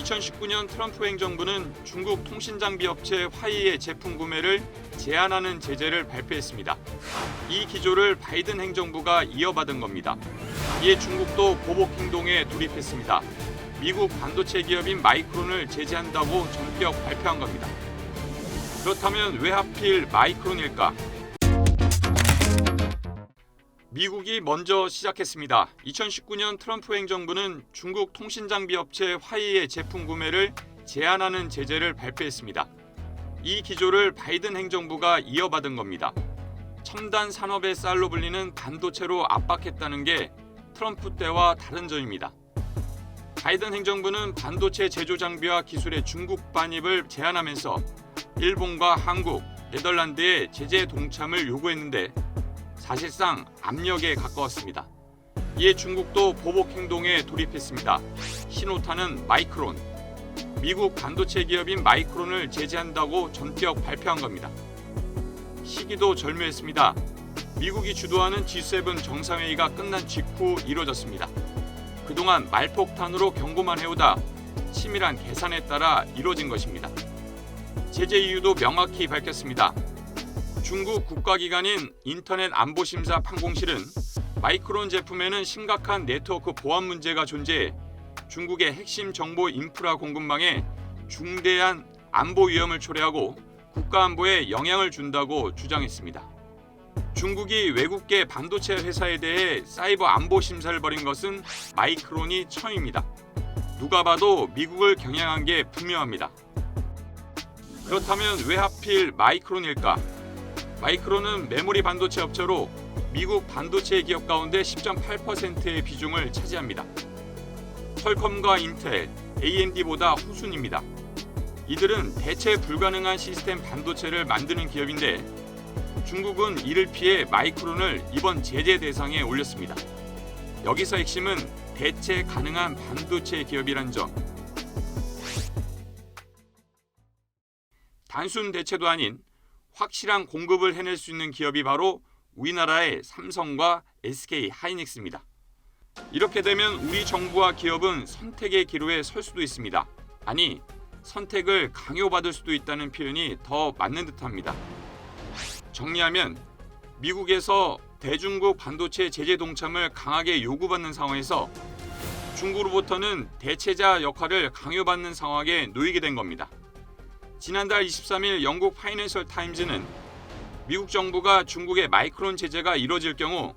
2019년 트럼프 행정부는 중국 통신장비 업체 화이의 제품 구매를 제한하는 제재를 발표했습니다. 이 기조를 바이든 행정부가 이어받은 겁니다. 이에 중국도 보복 행동에 돌입했습니다. 미국 반도체 기업인 마이크론을 제재한다고 전격 발표한 겁니다. 그렇다면 왜 하필 마이크론일까? 미국이 먼저 시작했습니다. 2019년 트럼프 행정부는 중국 통신장비 업체 화이의 제품 구매를 제한하는 제재를 발표했습니다. 이 기조를 바이든 행정부가 이어받은 겁니다. 첨단 산업의 쌀로 불리는 반도체로 압박했다는 게 트럼프 때와 다른 점입니다. 바이든 행정부는 반도체 제조 장비와 기술의 중국 반입을 제한하면서 일본과 한국, 네덜란드의 제재 동참을 요구했는데 사실상 압력에 가까웠습니다. 이에 중국도 보복 행동에 돌입했습니다. 신호탄은 마이크론. 미국 반도체 기업인 마이크론을 제재한다고 전격 발표한 겁니다. 시기도 절묘했습니다. 미국이 주도하는 G7 정상회의가 끝난 직후 이뤄졌습니다. 그동안 말폭탄으로 경고만 해오다 치밀한 계산에 따라 이뤄진 것입니다. 제재 이유도 명확히 밝혔습니다. 중국 국가기관인 인터넷 안보심사 판공실은 마이크론 제품에는 심각한 네트워크 보안 문제가 존재해 중국의 핵심 정보 인프라 공급망에 중대한 안보 위험을 초래하고 국가 안보에 영향을 준다고 주장했습니다. 중국이 외국계 반도체 회사에 대해 사이버 안보 심사를 벌인 것은 마이크론이 처음입니다. 누가 봐도 미국을 겨냥한 게 분명합니다. 그렇다면 왜 하필 마이크론일까? 마이크론은 메모리 반도체 업체로 미국 반도체 기업 가운데 10.8%의 비중을 차지합니다. 퀄컴과 인텔, AMD보다 후순입니다. 이들은 대체 불가능한 시스템 반도체를 만드는 기업인데 중국은 이를 피해 마이크론을 이번 제재 대상에 올렸습니다. 여기서 핵심은 대체 가능한 반도체 기업이란 점. 단순 대체도 아닌 확실한 공급을 해낼 수 있는 기업이 바로 우리나라의 삼성과 SK 하이닉스입니다. 이렇게 되면 우리 정부와 기업은 선택의 기로에 설 수도 있습니다. 아니, 선택을 강요받을 수도 있다는 표현이 더 맞는 듯합니다. 정리하면 미국에서 대중국 반도체 제재 동참을 강하게 요구받는 상황에서 중국으로부터는 대체자 역할을 강요받는 상황에 놓이게 된 겁니다. 지난달 23일 영국 파이낸셜 타임즈는 미국 정부가 중국의 마이크론 제재가 이뤄질 경우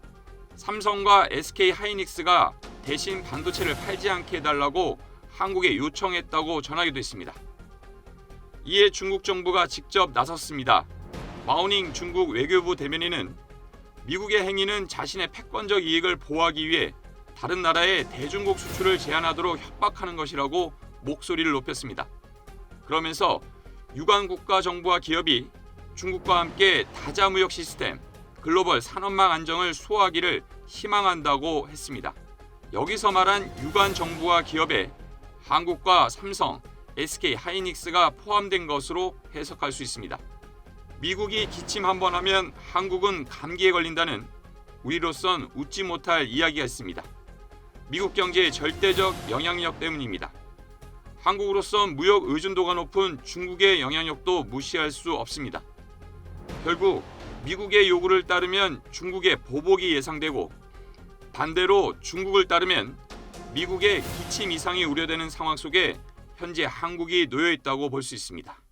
삼성과 SK 하이닉스가 대신 반도체를 팔지 않게 해달라고 한국에 요청했다고 전하기도 했습니다. 이에 중국 정부가 직접 나섰습니다. 마오닝 중국 외교부 대변인은 미국의 행위는 자신의 패권적 이익을 보호하기 위해 다른 나라의 대중국 수출을 제한하도록 협박하는 것이라고 목소리를 높였습니다. 그러면서 유관 국가 정부와 기업이 중국과 함께 다자무역 시스템, 글로벌 산업망 안정을 수호하기를 희망한다고 했습니다. 여기서 말한 유관 정부와 기업에 한국과 삼성, SK 하이닉스가 포함된 것으로 해석할 수 있습니다. 미국이 기침 한번 하면 한국은 감기에 걸린다는 우리로선 웃지 못할 이야기가 있습니다. 미국 경제의 절대적 영향력 때문입니다. 한국으로선 무역 의존도가 높은 중국의 영향력도 무시할 수 없습니다. 결국 미국의 요구를 따르면 중국의 보복이 예상되고 반대로 중국을 따르면 미국의 기침 이상이 우려되는 상황 속에 현재 한국이 놓여 있다고 볼 수 있습니다.